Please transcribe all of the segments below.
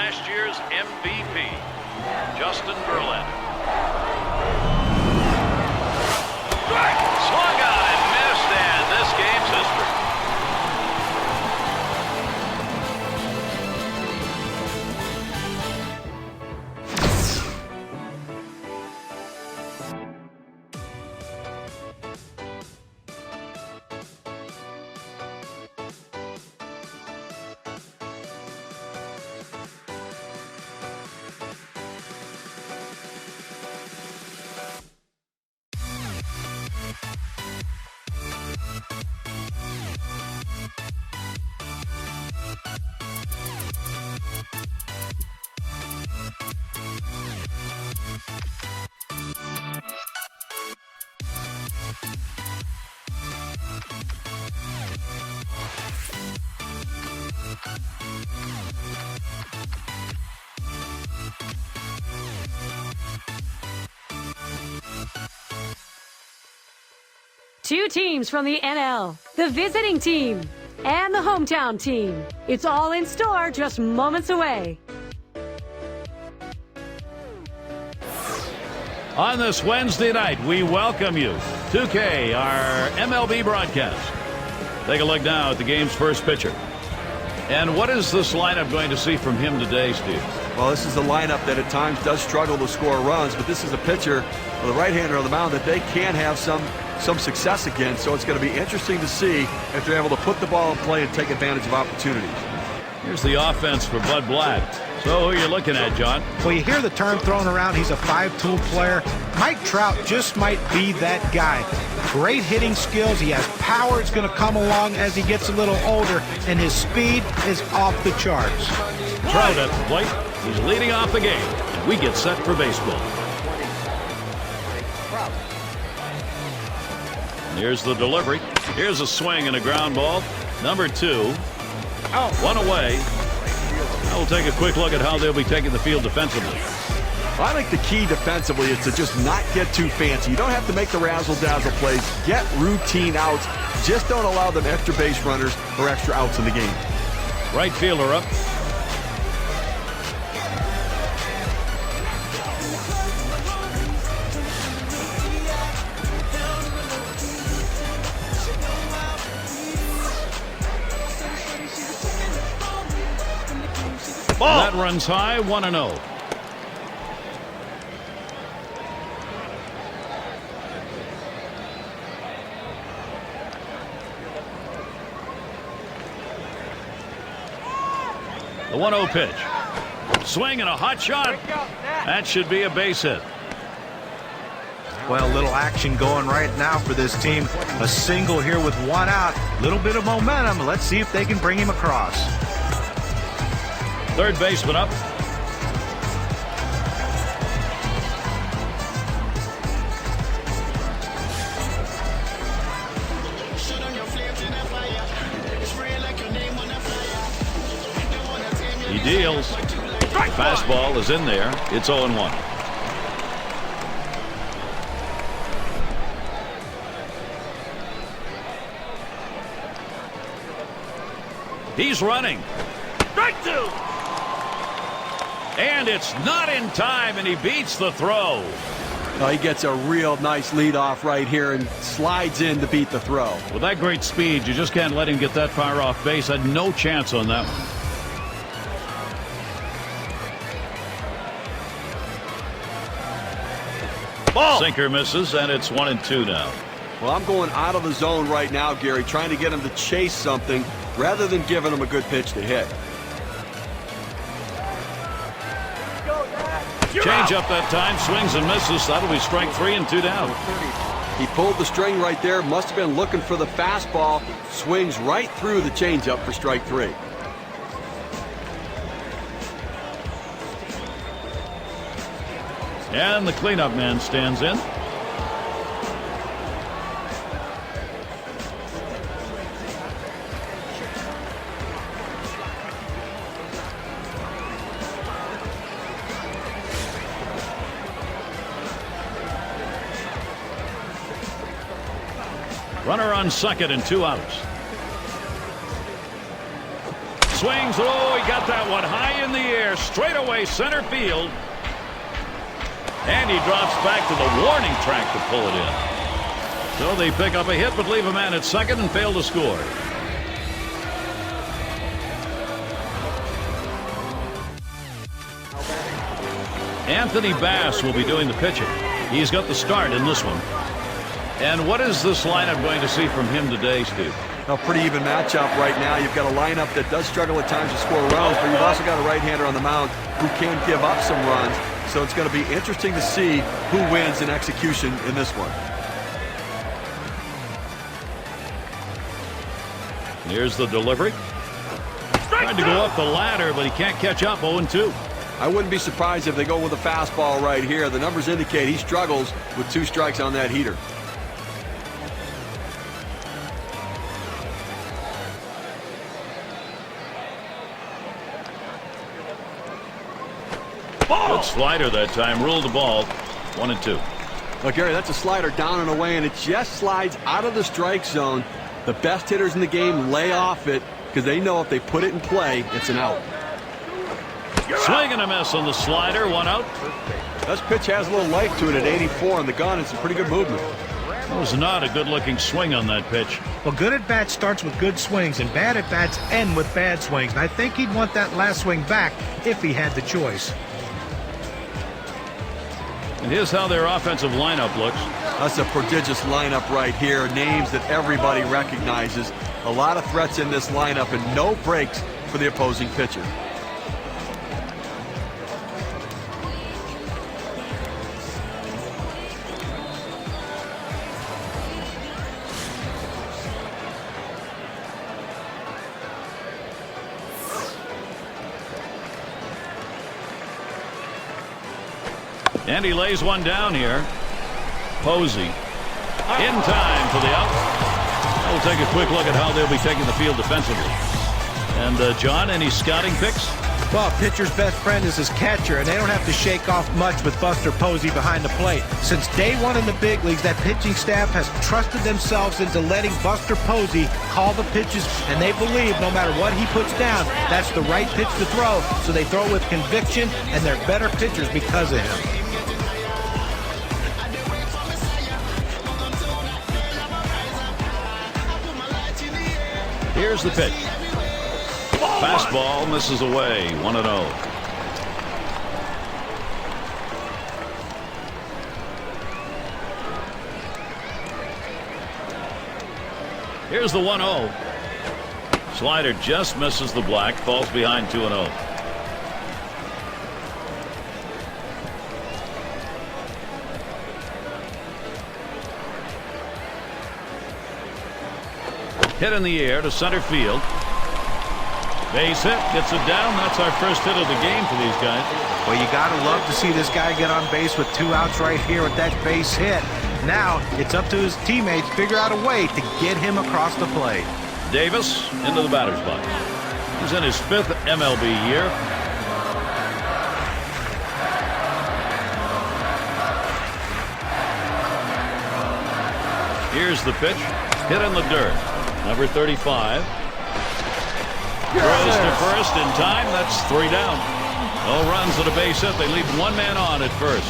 last year's MVP, Justin Verlander. Swung on and missed, and this game's history. Two teams from the NL, the visiting team and the hometown team. It's all in store just moments away. On this Wednesday night, we welcome you to K, our MLB broadcast. Take a look now at the game's first pitcher. And what is this lineup going to see from him today, Steve? Well, this is a lineup that at times does struggle to score runs, but this is a pitcher with a right-hander on the mound that they can have some success against. So it's going to be interesting to see if they're able to put the ball in play and take advantage of opportunities. Here's the offense for Bud Black. So who are you looking at, John? Well, you hear the term thrown around. He's a five-tool player. Mike Trout just might be that guy. Great hitting skills. He has power. It's going to come along as he gets a little older, and his speed is off the charts. Trout at the plate. He's leading off the game. And we get set for baseball. Here's the delivery. Here's a swing and a ground ball. Number 2. One away. Now we'll take a quick look at how they'll be taking the field defensively. I think the key defensively is to just not get too fancy. You don't have to make the razzle-dazzle plays. Get routine outs. Just don't allow them extra base runners or extra outs in the game. Right fielder up. Ball. That runs high, 1-0. The 1-0 pitch. Swing and a hot shot. That should be a base hit. Well, little action going right now for this team. A single here with one out. Little bit of momentum. Let's see if they can bring him across. Third baseman up. He deals. Fastball is in there. It's 0-1. He's running. Strike 2. And it's not in time, and he beats the throw. Oh, he gets a real nice lead off right here and slides in to beat the throw. With that great speed, you just can't let him get that far off base. Had no chance on that one. Ball. Sinker misses, and it's 1-2 now. Well, I'm going out of the zone right now, Gary, trying to get him to chase something rather than giving him a good pitch to hit. Change up that time, swings and misses. That'll be strike 3 and 2 down. He pulled the string right there. Must have been looking for the fastball. Swings right through the changeup for strike 3. And the cleanup man stands in. Runner on second and 2 outs. swings. Oh, he got that one high in the air, straight away center field. And he drops back to the warning track to pull it in. So they pick up a hit but leave a man at second and fail to score. Anthony Bass will be doing the pitching. He's got the start in this one. And what is this lineup going to see from him today, Steve? A pretty even matchup right now. You've got a lineup that does struggle at times to score runs, but you've also got a right-hander on the mound who can give up some runs. So it's going to be interesting to see who wins in execution in this one. Here's the delivery. Trying to go up the ladder, but he can't catch up. 0-2. I wouldn't be surprised if they go with a fastball right here. The numbers indicate he struggles with 2 strikes on that heater. Good slider that time. Ruled the ball. 1-2. Look, Gary, that's a slider down and away, and it just slides out of the strike zone. The best hitters in the game lay off it because they know if they put it in play, it's an out. Swing and a miss on the slider. 1 out. This pitch has a little life to it at 84 on the gun. It's a pretty good movement. That was not a good-looking swing on that pitch. Well, good at bat starts with good swings, and bad at bats end with bad swings. And I think he'd want that last swing back if he had the choice. And here's how their offensive lineup looks. That's a prodigious lineup right here. Names that everybody recognizes. A lot of threats in this lineup and no breaks for the opposing pitcher. And he lays one down here. Posey in time for the out. We'll take a quick look at how they'll be taking the field defensively. And John, any scouting picks? Well, a pitcher's best friend is his catcher, and they don't have to shake off much with Buster Posey behind the plate. Since day one in the big leagues, that pitching staff has trusted themselves into letting Buster Posey call the pitches, and they believe no matter what he puts down, that's the right pitch to throw. So they throw with conviction, and they're better pitchers because of him. Here's the pitch. Fastball misses away. 1-0. Here's the 1-0. Slider just misses the black. Falls behind 2-0. Hit in the air to center field. Base hit, gets it down. That's our first hit of the game for these guys. Well, you got to love to see this guy get on base with 2 outs right here with that base hit. Now it's up to his teammates to figure out a way to get him across the plate. Davis into the batter's box. He's in his 5th MLB year. Here's the pitch. Hit in the dirt. Number 35. Throws to first in time. That's 3 down. No runs at a base hit. They leave 1 man on at first.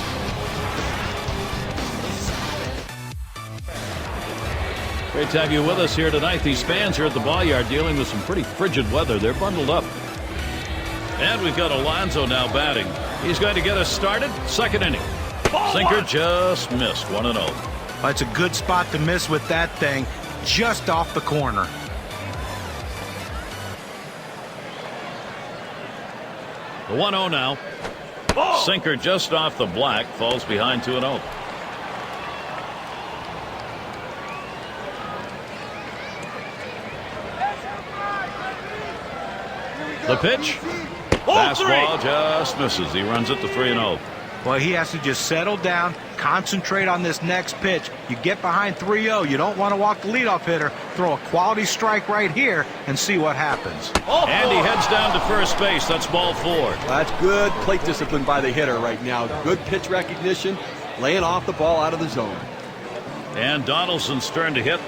Great to have you with us here tonight. These fans here at the ball yard dealing with some pretty frigid weather. They're bundled up. And we've got Alonso now batting. He's going to get us started. 2nd inning. Sinker just missed. 1-0. Well, it's a good spot to miss with that thing. Just off the corner. The 1-0 now. Sinker just off the black. Falls behind 2-0. The pitch. Fastball just misses. He runs it to 3-0. Well, he has to just settle down, concentrate on this next pitch. You get behind 3-0, you don't want to walk the leadoff hitter. Throw a quality strike right here and see what happens. And he heads down to first base. That's ball 4. That's good plate discipline by the hitter right now. Good pitch recognition, laying off the ball out of the zone. And Donaldson's turn to hit.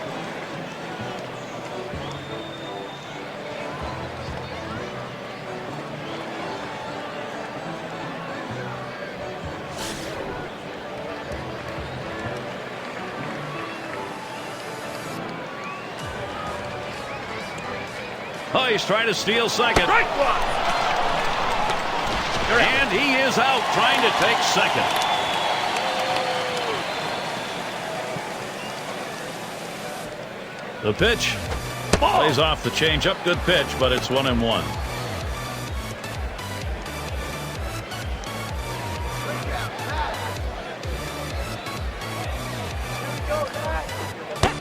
Oh, he's trying to steal second. And he is out trying to take second. The pitch. Plays off the changeup. Good pitch, but it's 1-1.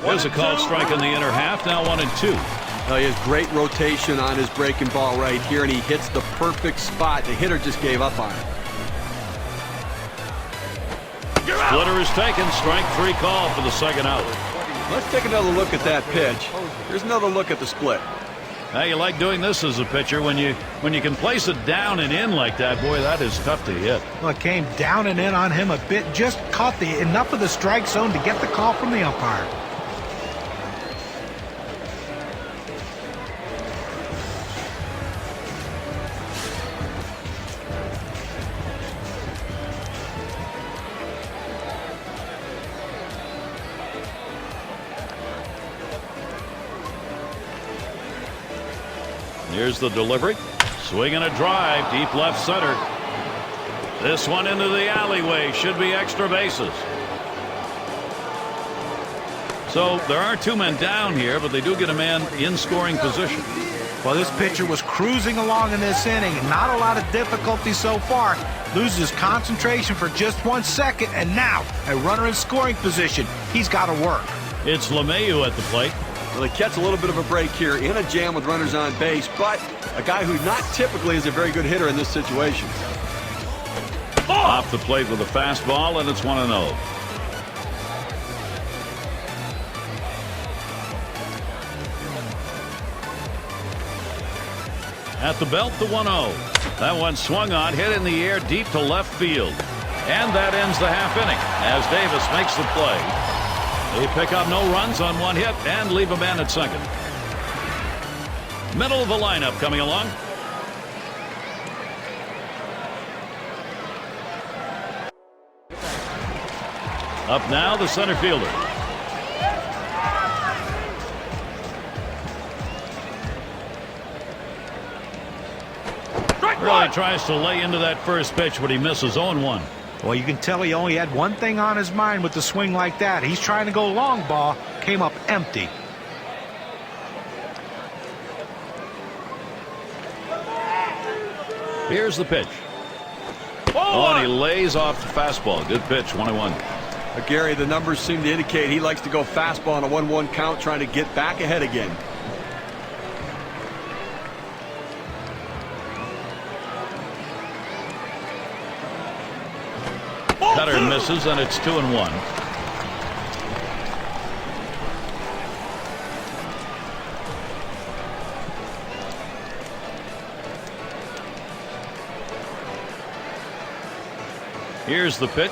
There's a called strike in the inner half. Now 1-2. He has great rotation on his breaking ball right here, and he hits the perfect spot. The hitter just gave up on it. Splitter is taken. Strike 3 call for the second out. Let's take another look at that pitch. Here's another look at the split. Now you like doing this as a pitcher when you can place it down and in like that. Boy, that is tough to hit. Well, it came down and in on him a bit. Just caught enough of the strike zone to get the call from the umpire. Here's the delivery. Swing and a drive. Deep left center. This one into the alleyway. Should be extra bases. So there are 2 men down here, but they do get a man in scoring position. Well, this pitcher was cruising along in this inning. Not a lot of difficulty so far. Loses concentration for just 1 second, and now a runner in scoring position. He's got to work. It's LeMahieu at the plate. Well, he gets a little bit of a break here in a jam with runners on base, but a guy who not typically is a very good hitter in this situation. Off the plate with a fastball, and it's 1-0. At the belt, the 1-0. That one swung on, hit in the air deep to left field. And that ends the half inning as Davis makes the play. They pick up no runs on 1 hit and leave a man at second. Middle of the lineup coming along. Up now, the center fielder. Really tries to lay into that first pitch, but he misses 0-1. Well, you can tell he only had one thing on his mind with the swing like that. He's trying to go long ball. Came up empty. Here's the pitch. Oh, and he lays off the fastball. Good pitch, 1-1. Gary, the numbers seem to indicate he likes to go fastball on a 1-1 count, trying to get back ahead again. Cutter misses, and it's 2-1. Here's the pitch.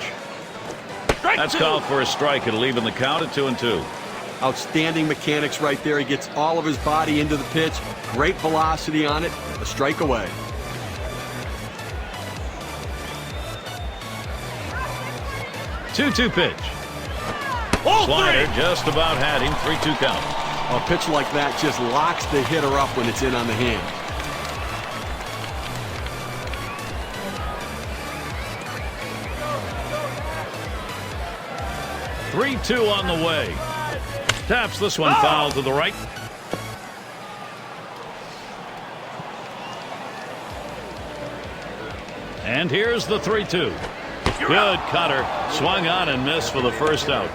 That's called for a strike. It'll even the count at 2-2. Outstanding mechanics right there. He gets all of his body into the pitch. Great velocity on it. A strike away. Two-two pitch. Slider just about had him. 3-2 count. A pitch like that just locks the hitter up when it's in on the hand. Three-two on the way. Taps this one foul to the right. And here's the 3-2. Good cutter. Swung on and missed for the first out.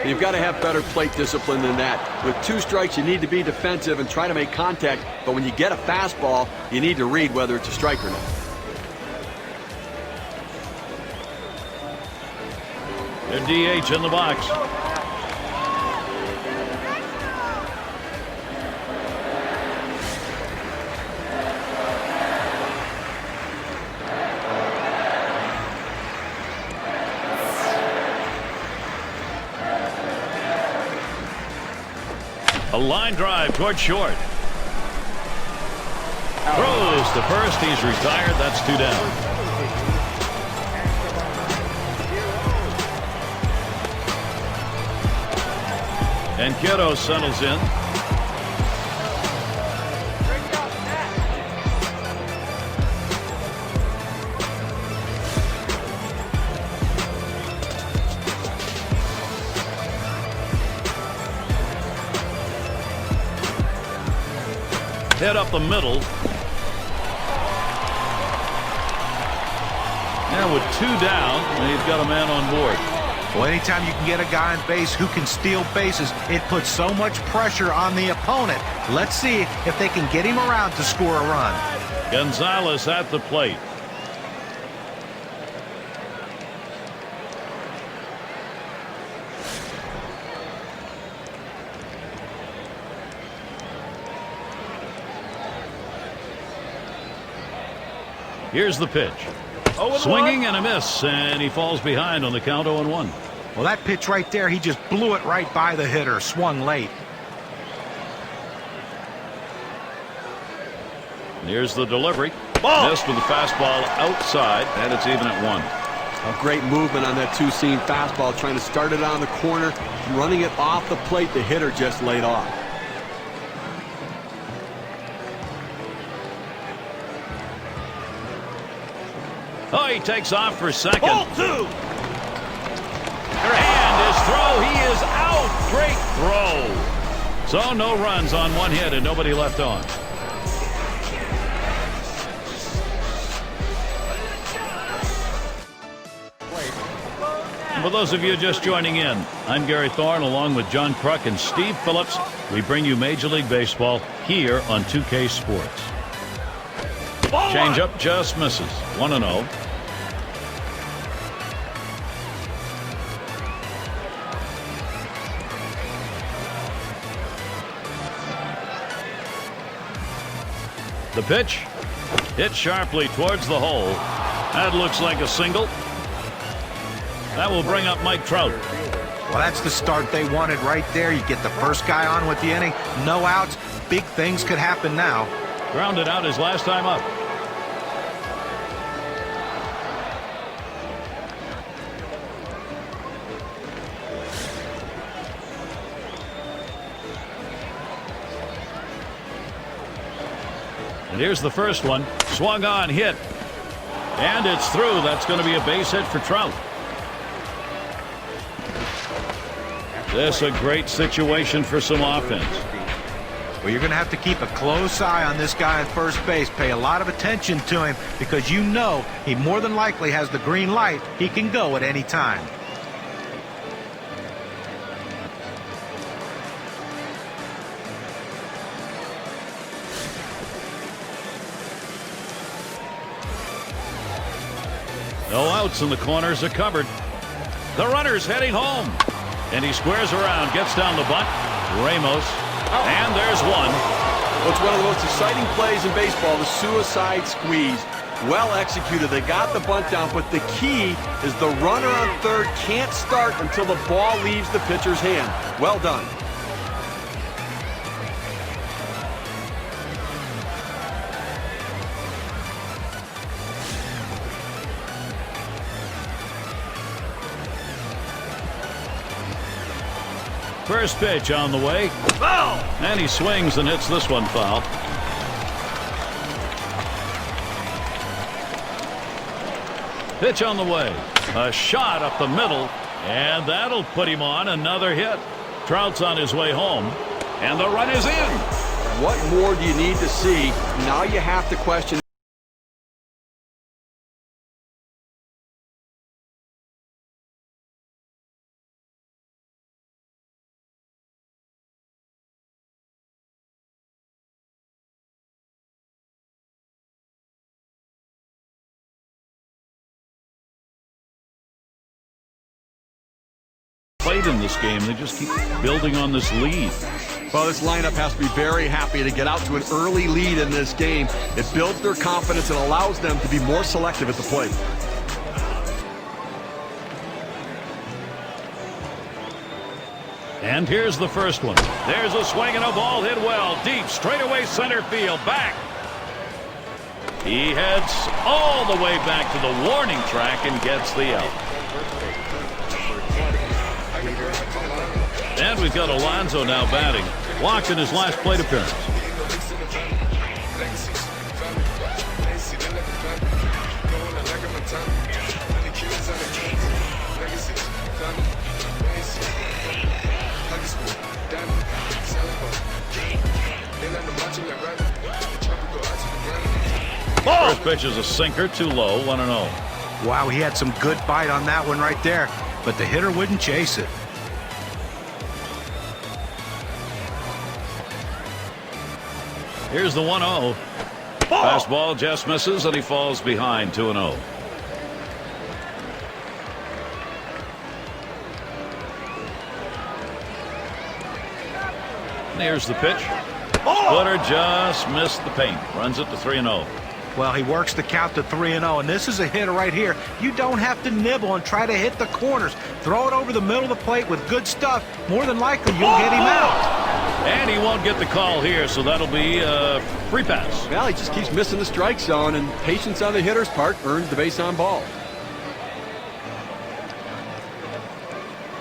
You've got to have better plate discipline than that. With 2 strikes, you need to be defensive and try to make contact. But when you get a fastball, you need to read whether it's a strike or not. Their DH in the box. A line drive toward short. Throws to first. He's retired. That's 2 down. And Kiddo settles in. hit up the middle. And with 2 down, they've got a man on board. Well, anytime you can get a guy on base who can steal bases, it puts so much pressure on the opponent. Let's see if they can get him around to score a run. Gonzalez at the plate. Here's the pitch. Swinging and a miss, and he falls behind on the count 0-1. Well, that pitch right there, he just blew it right by the hitter, swung late. Here's the delivery. Missed with the fastball outside, and it's even at 1. A great movement on that two-seam fastball, trying to start it on the corner, running it off the plate. The hitter just laid off. Oh, he takes off for second. Ball 2. And his throw, he is out. Great throw. So no runs on 1 hit and nobody left on. And for those of you just joining in, I'm Gary Thorne along with John Kruk and Steve Phillips. We bring you Major League Baseball here on 2K Sports. Change up just misses. 1-0. The pitch hit sharply towards the hole. That looks like a single. That will bring up Mike Trout. Well, that's the start they wanted right there. You get the first guy on with the inning, no outs. Big things could happen now. Grounded out his last time up. And here's the first one. Swung on, hit. And it's through. That's going to be a base hit for Trout. This a great situation for some offense. Well, you're going to have to keep a close eye on this guy at first base. Pay a lot of attention to him because you know he more than likely has the green light. He can go at any time. No outs and the corners are covered. The runner's heading home. And he squares around, gets down the bunt. Ramos. And there's one. Well, it's one of the most exciting plays in baseball, the suicide squeeze. Well executed. They got the bunt down, but the key is the runner on third can't start until the ball leaves the pitcher's hand. Well done. First pitch on the way. Foul! And he swings and hits this one foul. Pitch on the way. A shot up the middle. And that'll put him on another hit. Trout's on his way home. And the run is in. What more do you need to see? Now you have to question. Played in this game. They just keep building on this lead. Well, this lineup has to be very happy to get out to an early lead in this game. It builds their confidence and allows them to be more selective at the plate. And here's the first one. There's a swing and a ball hit well. Deep, straightaway center field. Back. He heads all the way back to the warning track and gets the out. And we've got Alonso now batting. Walked in his last plate appearance. First pitch is a sinker, too low, 1-0. Wow, he had some good bite on that one right there, but the hitter wouldn't chase it. Here's the 1-0. Fastball just misses, and he falls behind 2-0. Here's the pitch. Splitter just missed the paint. Runs it to 3-0. Well, he works the count to 3-0, and this is a hitter right here. You don't have to nibble and try to hit the corners. Throw it over the middle of the plate with good stuff. More than likely, you'll get him out. And he won't get the call here, so that'll be a free pass. Well, he just keeps missing the strike zone, and patience on the hitter's part earns the base on ball.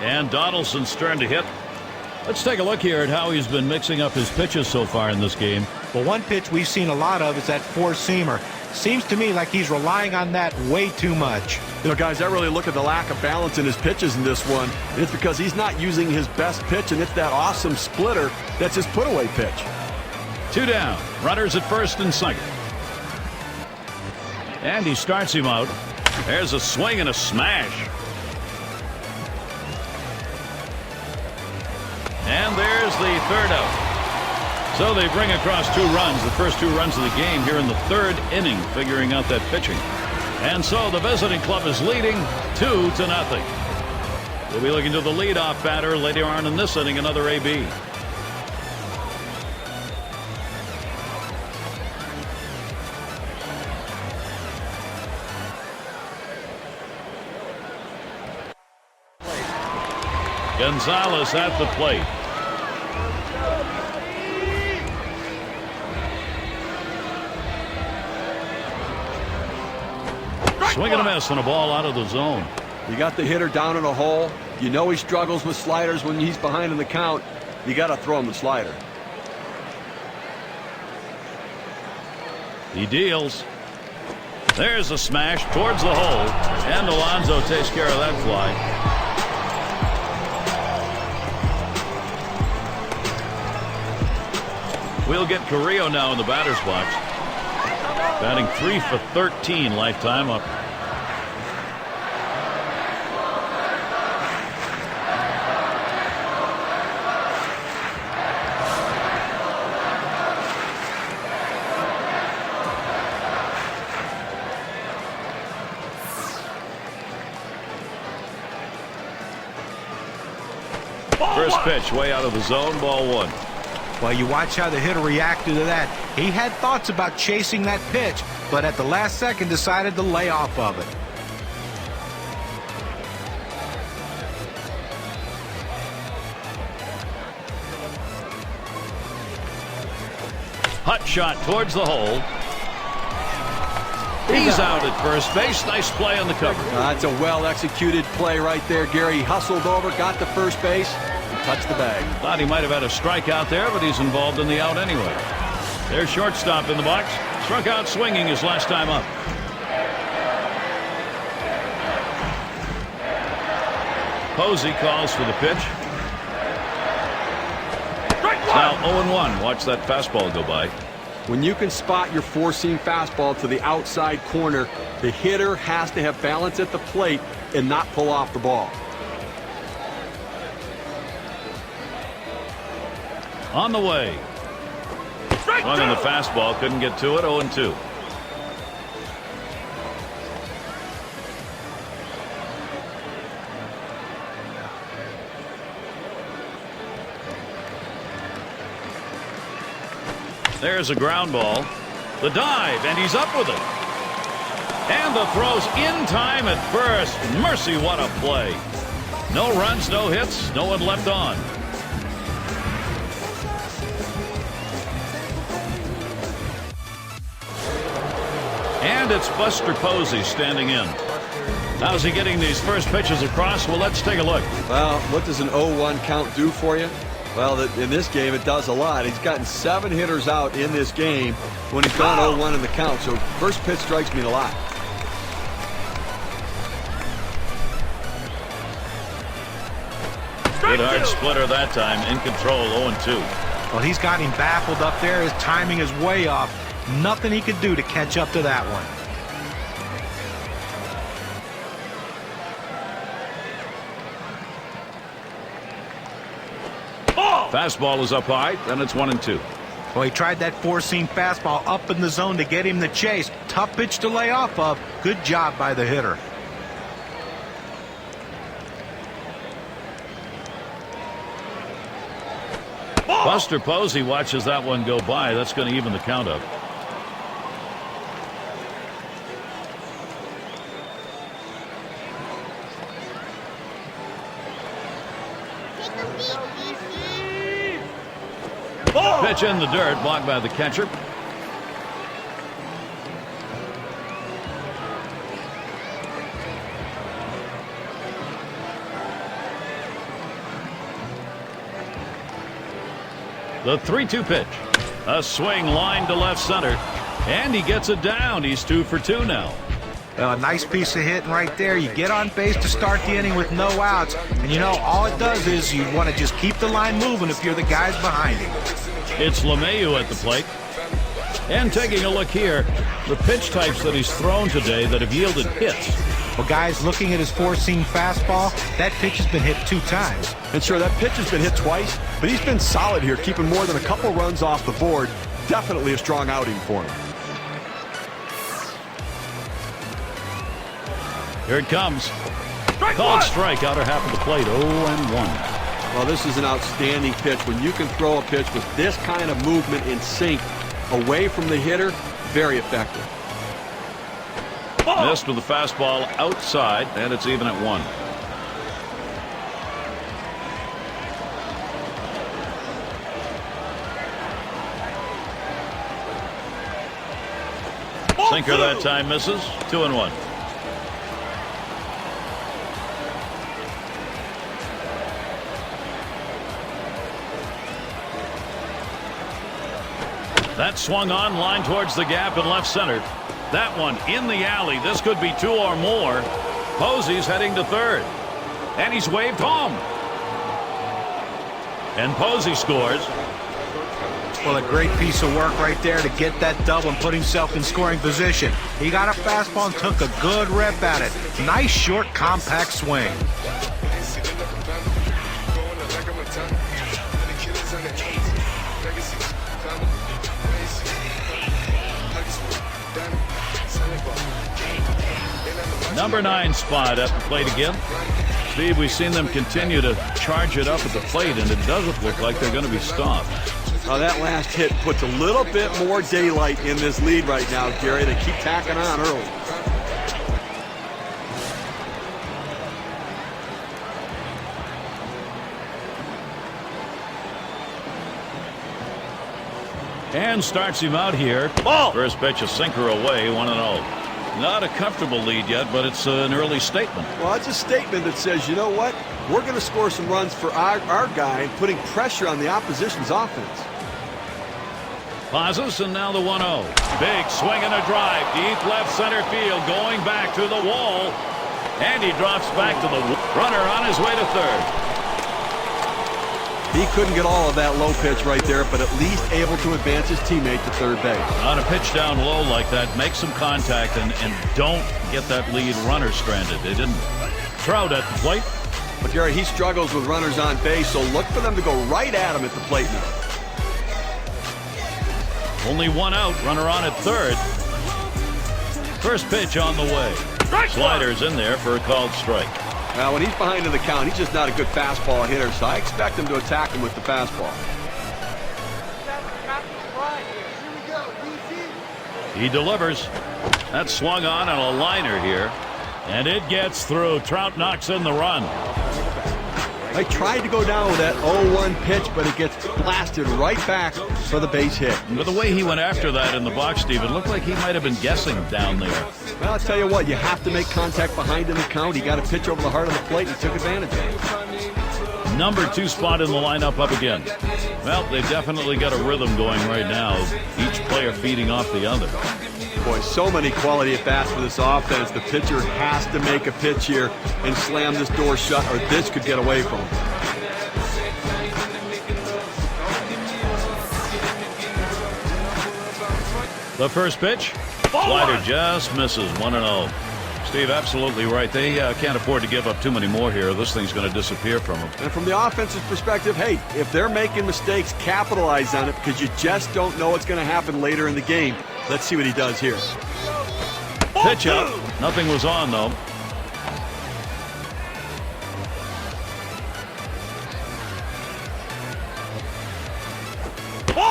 And Donaldson's turn to hit. Let's take a look here at how he's been mixing up his pitches so far in this game. Well, one pitch we've seen a lot of is that four-seamer. Seems to me like he's relying on that way too much. You know, guys, I really look at the lack of balance in his pitches in this one. And it's because he's not using his best pitch, and it's that awesome splitter that's his put-away pitch. 2 down. Runners at first and second. And he starts him out. There's a swing and a smash. And there's the third out. So they bring across 2 runs, the first 2 runs of the game here in the 3rd inning, figuring out that pitching. And so the visiting club is leading 2-0. We'll be looking to the leadoff batter later on in this inning, another AB. Gonzalez at the plate. Swing and a miss and a ball out of the zone. You got the hitter down in a hole. You know he struggles with sliders when he's behind in the count. You got to throw him the slider. He deals. There's a smash towards the hole. And Alonso takes care of that fly. We'll get Carrillo now in the batter's box. Batting 3 for 13 lifetime up. First pitch way out of the zone, ball 1. Well, you watch how the hitter reacted to that. He had thoughts about chasing that pitch, but at the last second decided to lay off of it. Hut shot towards the hole. He's out at first base. Nice play on the cover. That's a well-executed play right there, Gary. He hustled over, got to first base, and touched the bag. Thought he might have had a strikeout there, but he's involved in the out anyway. There's shortstop in the box. Struck out swinging his last time up. Posey calls for the pitch. It's now 0-1. Watch that fastball go by. When you can spot your four-seam fastball to the outside corner, the hitter has to have balance at the plate and not pull off the ball. On the way. Swung on the fastball, couldn't get to it, 0-2. There's a ground ball. The dive, and he's up with it. And the throw's in time at first. Mercy, what a play. No runs, no hits, no one left on. And it's Buster Posey standing in. How's he getting these first pitches across? Well, let's take a look. Well, what does an 0-1 count do for you? Well, in this game, it does a lot. He's gotten 7 hitters out in this game when he's gone 0-1 in the count. So first pitch strikes mean a lot. Good hard splitter that time. In control, 0-2. Well, he's got him baffled up there. His timing is way off. Nothing he could do to catch up to that one. Fastball is up high, and it's 1-2. Well, he tried that four-seam fastball up in the zone to get him the chase. Tough pitch to lay off of. Good job by the hitter. Buster Posey watches that one go by. That's going to even the count up. Pitch in the dirt, blocked by the catcher. The 3-2 pitch. A swing line to left center. And he gets it down. He's 2 for 2 now. A nice piece of hitting right there. You get on base to start the inning with no outs. And you know, all it does is you want to just keep the line moving if you're the guys behind him. It's LeMahieu at the plate. And taking a look here, the pitch types that he's thrown today that have yielded hits. Well, guys, looking at his four-seam fastball, that pitch has been hit 2 times. And sure, that pitch has been hit twice, but he's been solid here, keeping more than a couple runs off the board. Definitely a strong outing for him. Here it comes. Called strike, outer half of the plate, 0-1. Well, this is an outstanding pitch. When you can throw a pitch with this kind of movement in sync away from the hitter, very effective. Missed with the fastball outside, and it's even at 1. Sinker that time misses. 2-1. That swung on, line towards the gap in left center. That one in the alley. This could be 2 or more. Posey's heading to third. And he's waved home. And Posey scores. Well, a great piece of work right there to get that double and put himself in scoring position. He got a fastball and took a good rip at it. Nice, short, compact swing. Number 9 spot at the plate again. Steve, we've seen them continue to charge it up at the plate, and it doesn't look like they're going to be stopped. That last hit puts a little bit more daylight in this lead right now, Gary. They keep tacking on early. And starts him out here. Ball. First pitch, a sinker away, 1-0. Not a comfortable lead yet, but it's an early statement. Well, it's a statement that says, you know what? We're going to score some runs for our guy, putting pressure on the opposition's offense. Pauses, and now the 1-0. Big swing and a drive. Deep left center field, going back to the wall. And he drops back to the runner on his way to third. He couldn't get all of that low pitch right there, but at least able to advance his teammate to third base. On a pitch down low like that, make some contact and don't get that lead runner stranded. They didn't. Trout at the plate. But Gary, he struggles with runners on base, so look for them to go right at him at the plate now. Only 1 out, runner on at third. First pitch on the way. Sliders in there for a called strike. Now, when he's behind in the count, he's just not a good fastball hitter, so I expect him to attack him with the fastball. He delivers. That swung on a liner here. And it gets through. Trout knocks in the run. I tried to go down with that 0-1 pitch, but it gets blasted right back for the base hit. But the way he went after that in the box, Steve, it looked like he might have been guessing down there. Well, I'll tell you what, you have to make contact behind in the count. He got a pitch over the heart of the plate and he took advantage of it. Number 2 spot in the lineup up again. Well, they've definitely got a rhythm going right now. Each player feeding off the other. Boy, so many quality at-bats for this offense. The pitcher has to make a pitch here and slam this door shut, or this could get away from him. The first pitch. Slider just misses. 1-0. Steve, absolutely right. They can't afford to give up too many more here. This thing's going to disappear from them. And from the offense's perspective, hey, if they're making mistakes, capitalize on it because you just don't know what's going to happen later in the game. Let's see what he does here. Pitch up. Nothing was on, though.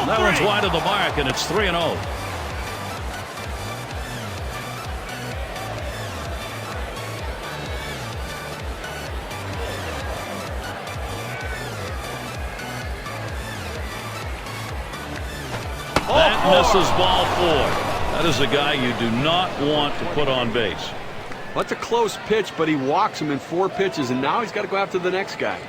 That one's wide of the mark, and it's 3-0. That misses ball 4. That is a guy you do not want to put on base. That's a close pitch, but he walks him in 4 pitches, and now he's got to go after the next guy.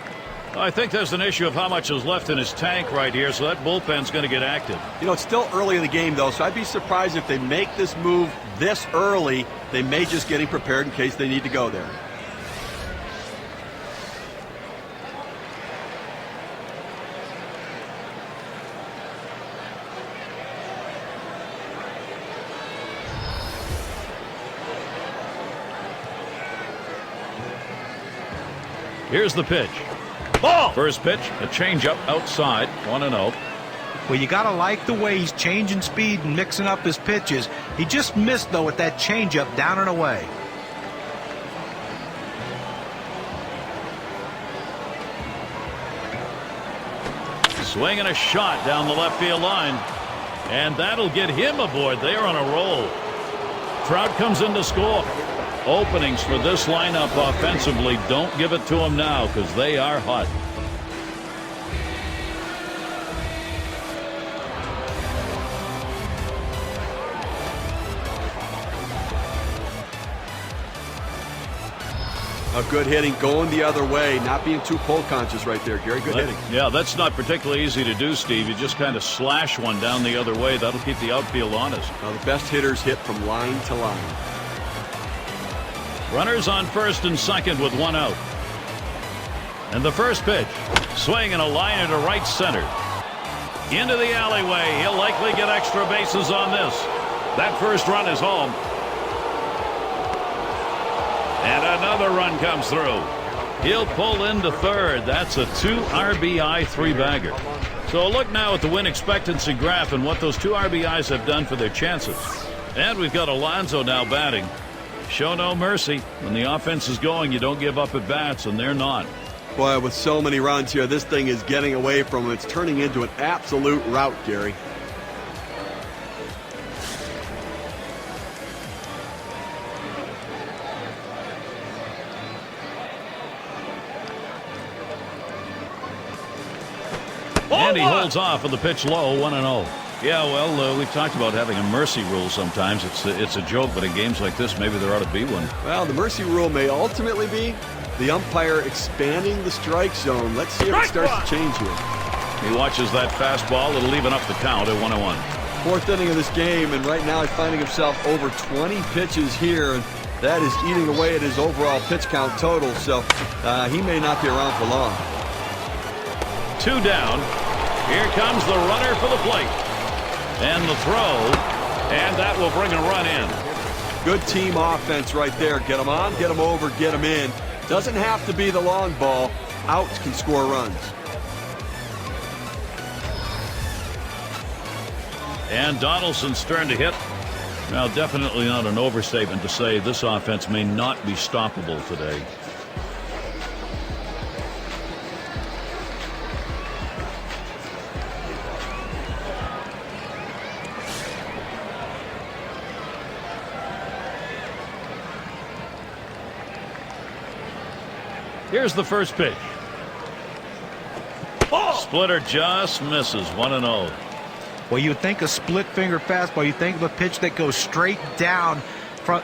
I think there's an issue of how much is left in his tank right here, so that bullpen's going to get active. You know, it's still early in the game, though, so I'd be surprised if they make this move this early. They may just get him prepared in case they need to go there. Here's the pitch. Ball. First pitch, a changeup outside. 1-0. Well, you got to like the way he's changing speed and mixing up his pitches. He just missed, though, with that changeup down and away. Swinging a shot down the left field line. And that'll get him aboard. They're on a roll. Trout comes in to score. Openings for this lineup offensively, don't give it to them now because they are hot. A good hitting, going the other way, not being too pole conscious right there, Gary. Good hitting. Yeah, that's not particularly easy to do, Steve. You just kind of slash one down the other way. That'll keep the outfield honest. Now, the best hitters hit from line to line. Runners on first and second with 1 out. And the first pitch. Swing and a liner to right center. Into the alleyway. He'll likely get extra bases on this. That first run is home. And another run comes through. He'll pull into third. That's a 2 RBI 3-bagger. So a look now at the win expectancy graph and what those 2 RBIs have done for their chances. And we've got Alonso now batting. Show no mercy. When the offense is going, you don't give up at bats, and they're not. Boy, with so many runs here, this thing is getting away from him. It's turning into an absolute rout, Gary. And he holds off with the pitch low, 1-0. Yeah, well, we've talked about having a mercy rule sometimes. It's a joke, but in games like this, maybe there ought to be one. Well, the mercy rule may ultimately be the umpire expanding the strike zone. Let's see if it starts to change here. He watches that fastball. It'll even up the count at 1-1. 4th inning of this game, and right now he's finding himself over 20 pitches here, and that is eating away at his overall pitch count total, so he may not be around for long. 2 down. Here comes the runner for the plate. And the throw, and that will bring a run in. Good team offense right there. Get them on, get them over, get them in. Doesn't have to be the long ball. Outs can score runs. And Donaldson's turn to hit. Now, definitely not an overstatement to say this offense may not be stoppable today. Here's the first pitch. Splitter just misses. 1-0. Well, you think a split finger fastball, you think of a pitch that goes straight down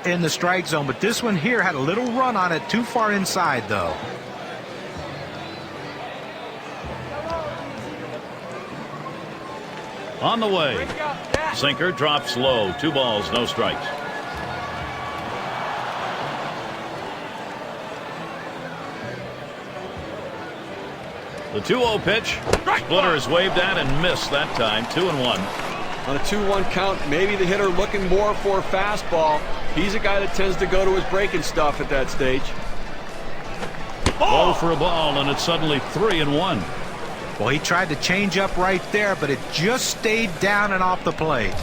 in the strike zone, but this one here had a little run on it, too far inside though. On the way. Sinker drops low. 2 balls, no strikes. The 2-0 pitch. Splitter is waved at and missed that time. 2-1. On a 2-1 count, maybe the hitter looking more for a fastball. He's a guy that tends to go to his breaking stuff at that stage. Low for a ball, and it's suddenly 3-1. Well, he tried to change up right there, but it just stayed down and off the plate.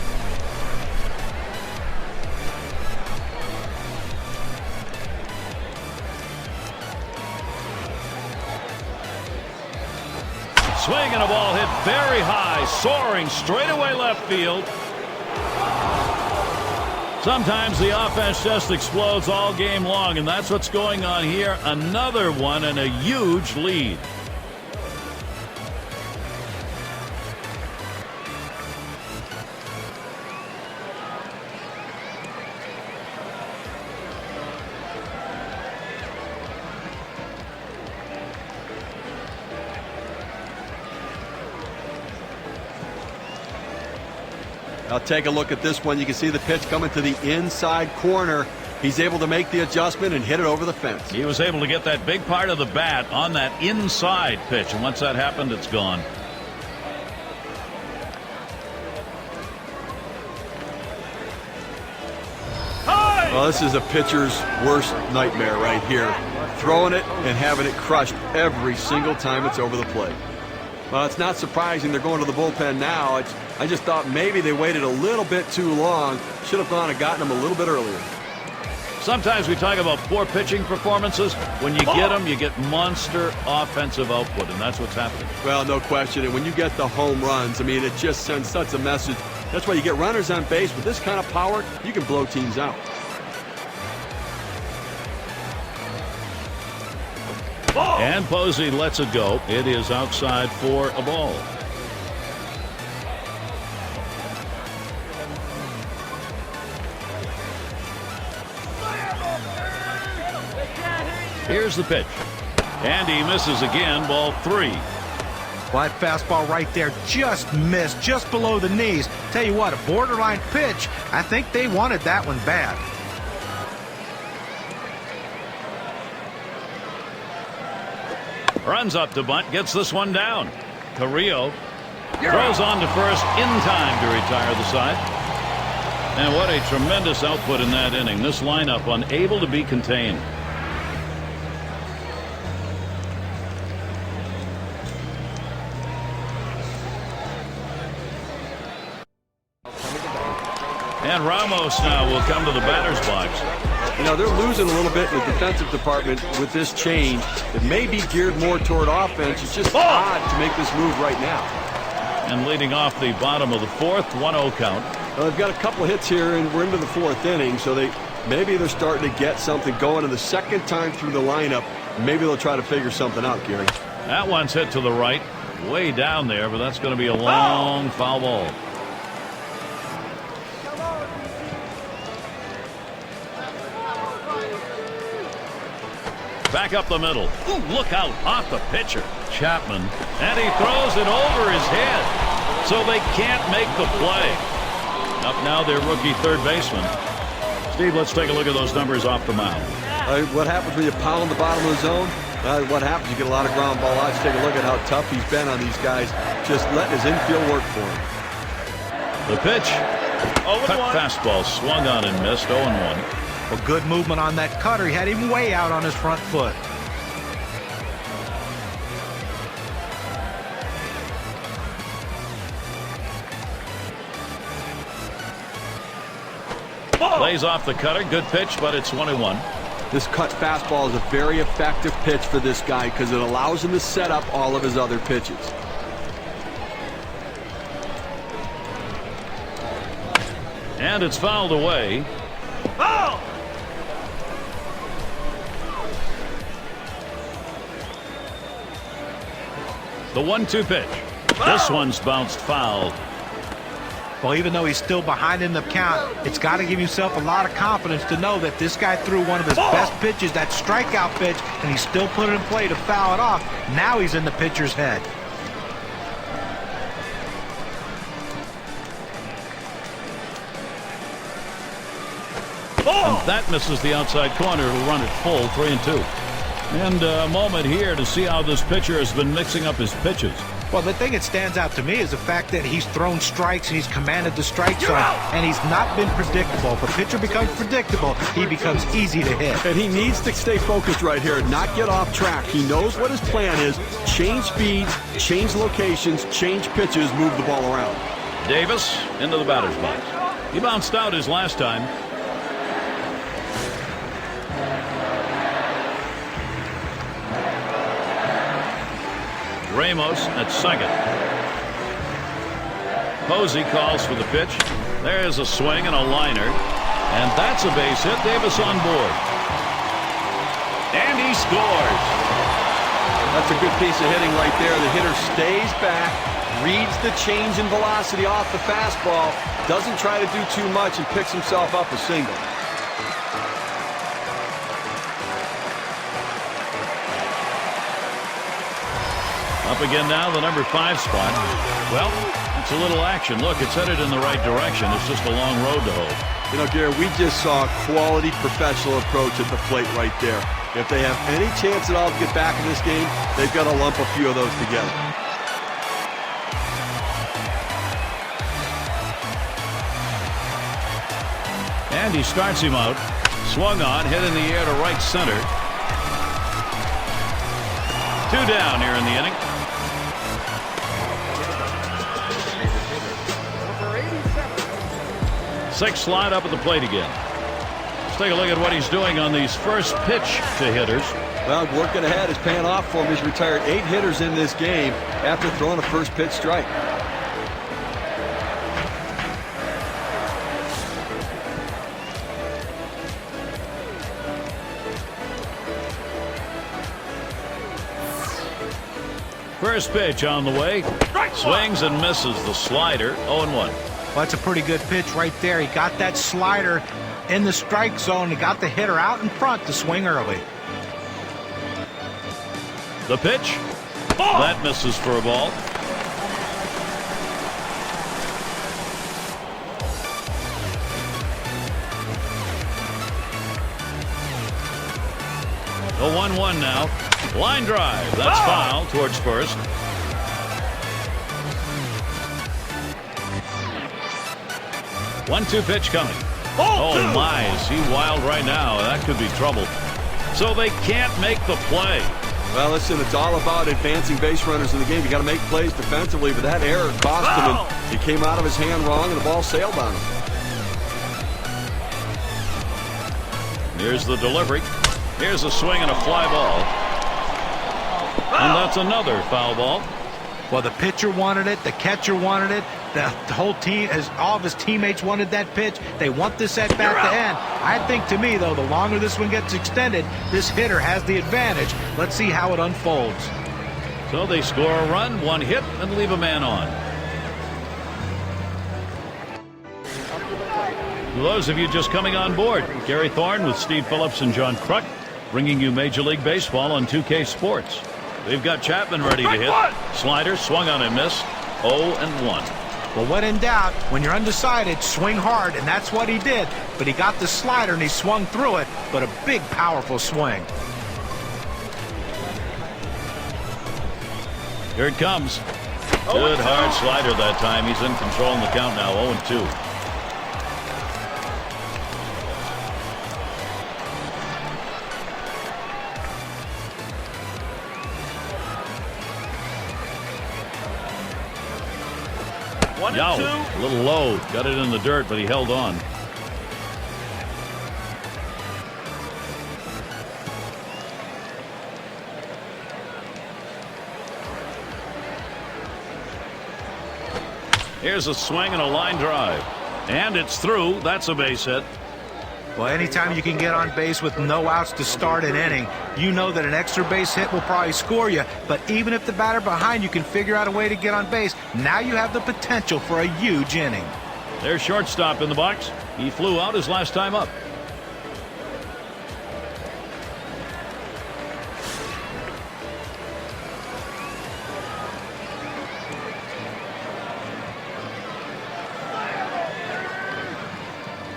Swing and a ball hit very high, soaring straight away left field. Sometimes the offense just explodes all game long, and that's what's going on here. Another one and a huge lead. Now take a look at this one. You can see the pitch coming to the inside corner. He's able to make the adjustment and hit it over the fence. He was able to get that big part of the bat on that inside pitch, and once that happened, it's gone. Well, this is a pitcher's worst nightmare right here. Throwing it and having it crushed every single time it's over the plate. Well, it's not surprising they're going to the bullpen now. I just thought maybe they waited a little bit too long. Should have gone and gotten them a little bit earlier. Sometimes we talk about poor pitching performances. When you get them, you get monster offensive output, and that's what's happening. Well, no question. And when you get the home runs, I mean, it just sends such a message. That's why you get runners on base. With this kind of power, you can blow teams out. And Posey lets it go. It is outside for a ball. Here's the pitch. And he misses again, ball 3. Well, that fastball right there just missed, just below the knees. Tell you what, a borderline pitch. I think they wanted that one bad. Runs up to bunt, gets this one down. Carrillo throws on to first in time to retire the side. And what a tremendous output in that inning. This lineup unable to be contained. And Ramos now will come to the batter's box. You know, they're losing a little bit in the defensive department with this change. It may be geared more toward offense. It's just odd to make this move right now. And leading off the bottom of the 4th, 1-0 count. Well, they've got a couple hits here, and we're into the 4th inning, so maybe they're starting to get something going. And the second time through the lineup, maybe they'll try to figure something out, Gary. That one's hit to the right, way down there, but that's going to be a long foul ball. Back up the middle. Ooh, look out off the pitcher, Chapman, and he throws it over his head, so they can't make the play. Up now their rookie third baseman. Steve, let's take a look at those numbers off the mound. What happens when you pound the bottom of the zone? What happens? You get a lot of ground ball outs. Take a look at how tough he's been on these guys, just letting his infield work for him. The pitch. Cut fastball swung on and missed. 0-1. Well, good movement on that cutter. He had him way out on his front foot. Lays off the cutter. Good pitch, but it's 1-1. This cut fastball is a very effective pitch for this guy because it allows him to set up all of his other pitches. And it's fouled away. The 1-2 pitch. This one's bounced foul. Well, even though he's still behind in the count, it's got to give himself a lot of confidence to know that this guy threw one of his best pitches, that strikeout pitch, and he still put it in play to foul it off. Now he's in the pitcher's head. And that misses the outside corner. It'll run it full, 3-2. And a moment here to see how this pitcher has been mixing up his pitches. Well, the thing that stands out to me is the fact that he's thrown strikes and he's commanded the strike zone, and he's not been predictable. If a pitcher becomes predictable, he becomes easy to hit. And he needs to stay focused right here, not get off track. He knows what his plan is. Change speeds, change locations, change pitches, move the ball around. Davis into the batter's box. He bounced out his last time. Ramos at second. Posey calls for the pitch. There's a swing and a liner. And that's a base hit. Davis on board. And he scores. That's a good piece of hitting right there. The hitter stays back, reads the change in velocity off the fastball, doesn't try to do too much, and picks himself up a single. Up again now, the number 5 spot. Well, it's a little action. Look, it's headed in the right direction. It's just a long road to hoe. You know, Gary, we just saw a quality professional approach at the plate right there. If they have any chance at all to get back in this game, they've got to lump a few of those together. And he starts him out. Swung on, hit in the air to right center. 2 down here in the inning. Sixth slide up at the plate again. Let's take a look at what he's doing on these first pitch to hitters. Well, working ahead is paying off for him. He's retired 8 hitters in this game after throwing a first pitch strike. First pitch on the way. Swings and misses the slider. 0-1. Well, that's a pretty good pitch right there. He got that slider in the strike zone. He got the hitter out in front to swing early. The pitch. That misses for a ball. The 1-1 now. Line drive. That's foul towards first. One-two pitch coming. Oh my, is he wild right now? That could be trouble. So they can't make the play. Well, listen, it's all about advancing base runners in the game. You got to make plays defensively, but that error cost him, and he came out of his hand wrong, and the ball sailed on him. Here's the delivery. Here's a swing and a fly ball. And that's another foul ball. Well, the pitcher wanted it. The catcher wanted it. The whole team, as all of his teammates wanted that pitch. They want this at bat to end. I think, to me, though, the longer this one gets extended, this hitter has the advantage. Let's see how it unfolds. So they score a run, 1 hit, and leave a man on. For those of you just coming on board, Gary Thorne with Steve Phillips and John Kruk, bringing you Major League Baseball on 2K Sports. We've got Chapman ready to hit. Slider swung on and missed. 0-1. Well, when in doubt, when you're undecided, swing hard, and that's what he did. But he got the slider and he swung through it, but a big, powerful swing. Here it comes. Good hard slider that time. He's in control in the count now. 0-2. Yow, a little low. Got it in the dirt, but he held on. Here's a swing and a line drive. And it's through. That's a base hit. Well, anytime you can get on base with no outs to start an inning, you know that an extra base hit will probably score you. But even if the batter behind you can figure out a way to get on base, now you have the potential for a huge inning. There's shortstop in the box. He flew out his last time up.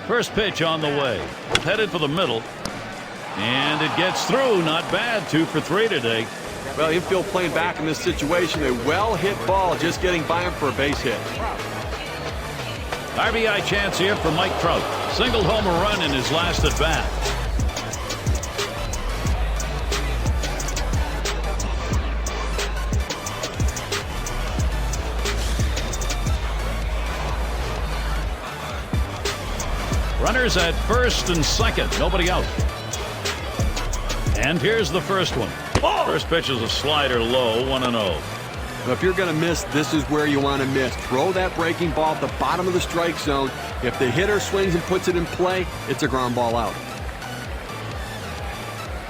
First pitch on the way. Headed for the middle. And it gets through. Not bad. 2 for 3 today. Well, infield playing back in this situation. A well-hit ball just getting by him for a base hit. RBI chance here for Mike Trout. Singled home a run in his last at bat. Runners at first and second. Nobody out. And here's the first one. First pitch is a slider low, 1-0. Now, if you're going to miss, this is where you want to miss. Throw that breaking ball at the bottom of the strike zone. If the hitter swings and puts it in play, it's a ground ball out.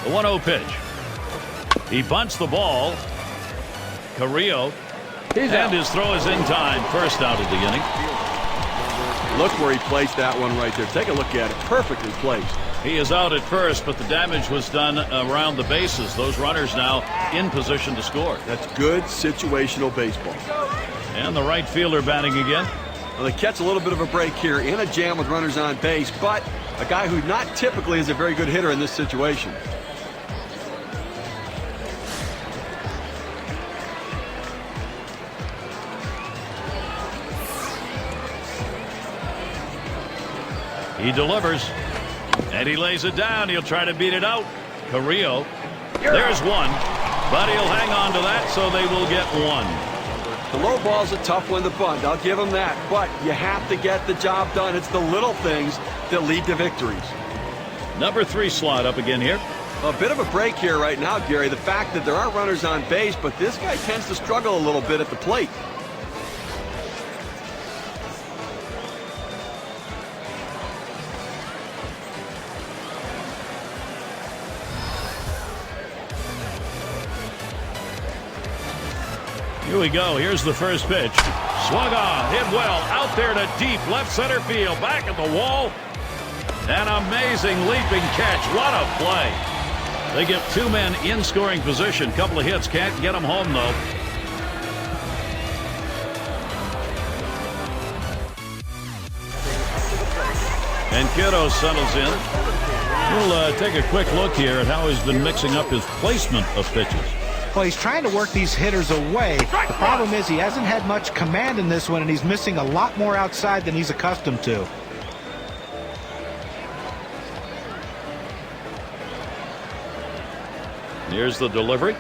The 1-0 pitch. He bunts the ball. Carrillo. And his throw is in time. First out of the inning. Look where he placed that one right there. Take a look at it. Perfectly placed. He is out at first, but the damage was done around the bases. Those runners now in position to score. That's good situational baseball. And the right fielder batting again. Well, they catch a little bit of a break here in a jam with runners on base, but a guy who not typically is a very good hitter in this situation. He delivers. And he lays it down. He'll try to beat it out. Carrillo. There's one. But he'll hang on to that, so they will get one. The low ball's a tough one to bunt. I'll give him that. But you have to get the job done. It's the little things that lead to victories. Number 3 slot up again here. A bit of a break here right now, Gary. The fact that there are runners on base, but this guy tends to struggle a little bit at the plate. Here we go. Here's the first pitch. Swung on. Hit well. Out there to deep left center field. Back at the wall. An amazing leaping catch. What a play. They get 2 men in scoring position. Couple of hits. Can't get them home, though. And Kiddo settles in. We'll take a quick look here at how he's been mixing up his placement of pitches. Well, he's trying to work these hitters away. The problem is he hasn't had much command in this one, and he's missing a lot more outside than he's accustomed to. Here's the delivery.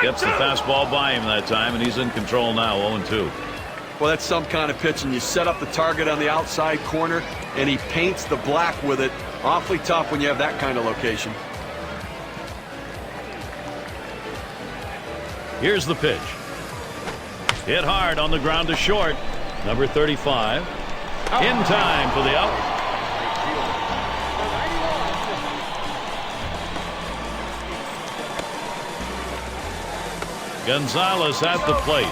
Gets the fastball by him that time, and he's in control now, 0-2. Well, that's some kind of pitch, and you set up the target on the outside corner, and he paints the black with it. Awfully tough when you have that kind of location. Here's the pitch. Hit hard on the ground to short. Number 35. In time for the out. Gonzalez at the plate.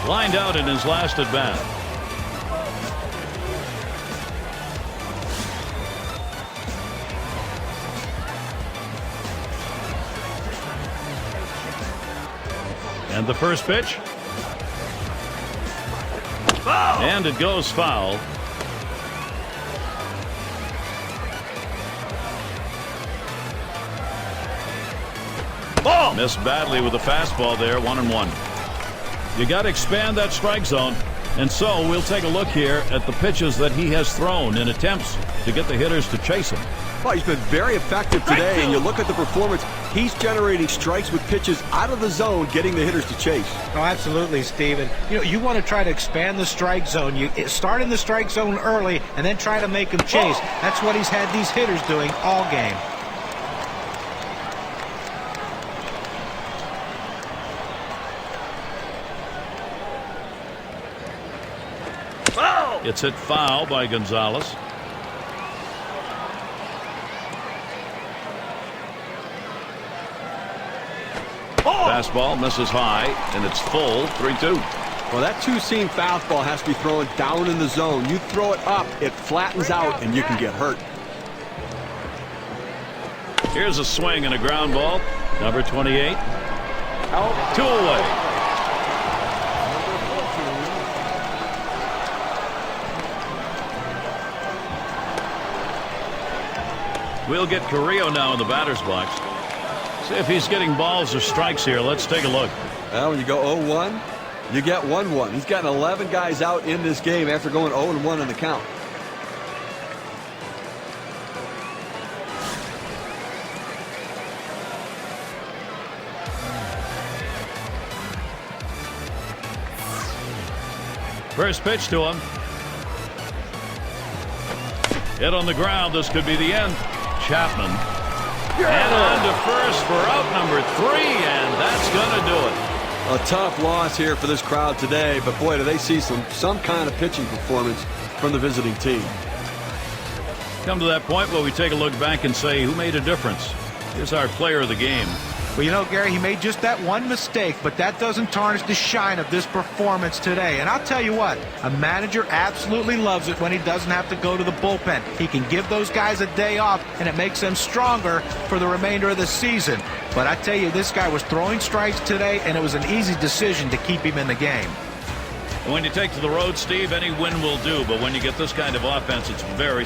Lined out in his last at bat. And the first pitch. Foul. And it goes foul. Ball. Missed badly with the fastball there, 1-1. You got to expand that strike zone. And so we'll take a look here at the pitches that he has thrown in attempts to get the hitters to chase him. Well, he's been very effective today, and you look at the performance, he's generating strikes with pitches out of the zone, getting the hitters to chase. Oh, absolutely, Steven. You want to try to expand the strike zone. You start in the strike zone early and then try to make them chase. That's what he's had these hitters doing all game. Foul. It's hit foul by Gonzalez. Fastball misses high, and it's full, 3-2. Well, that two-seam fastball has to be thrown down in the zone. You throw it up, it flattens out, and you can get hurt. Here's a swing and a ground ball. Number 28. Out. 2 away. We'll get Carrillo now in the batter's box. See if he's getting balls or strikes here. Let's take a look. Well, when you go 0-1, you get 1-1. He's gotten 11 guys out in this game after going 0-1 in the count. First pitch to him. Hit on the ground. This could be the end. Chapman. And on to first for out number 3, and that's going to do it. A tough loss here for this crowd today, but boy, do they see some kind of pitching performance from the visiting team. Come to that point where we take a look back and say, who made a difference? Here's our player of the game. Well, you know, Gary, he made just that one mistake, but that doesn't tarnish the shine of this performance today. And I'll tell you what, a manager absolutely loves it when he doesn't have to go to the bullpen. He can give those guys a day off, and it makes them stronger for the remainder of the season. But I tell you, this guy was throwing strikes today, and it was an easy decision to keep him in the game. When you take to the road, Steve, any win will do. But when you get this kind of offense, it's very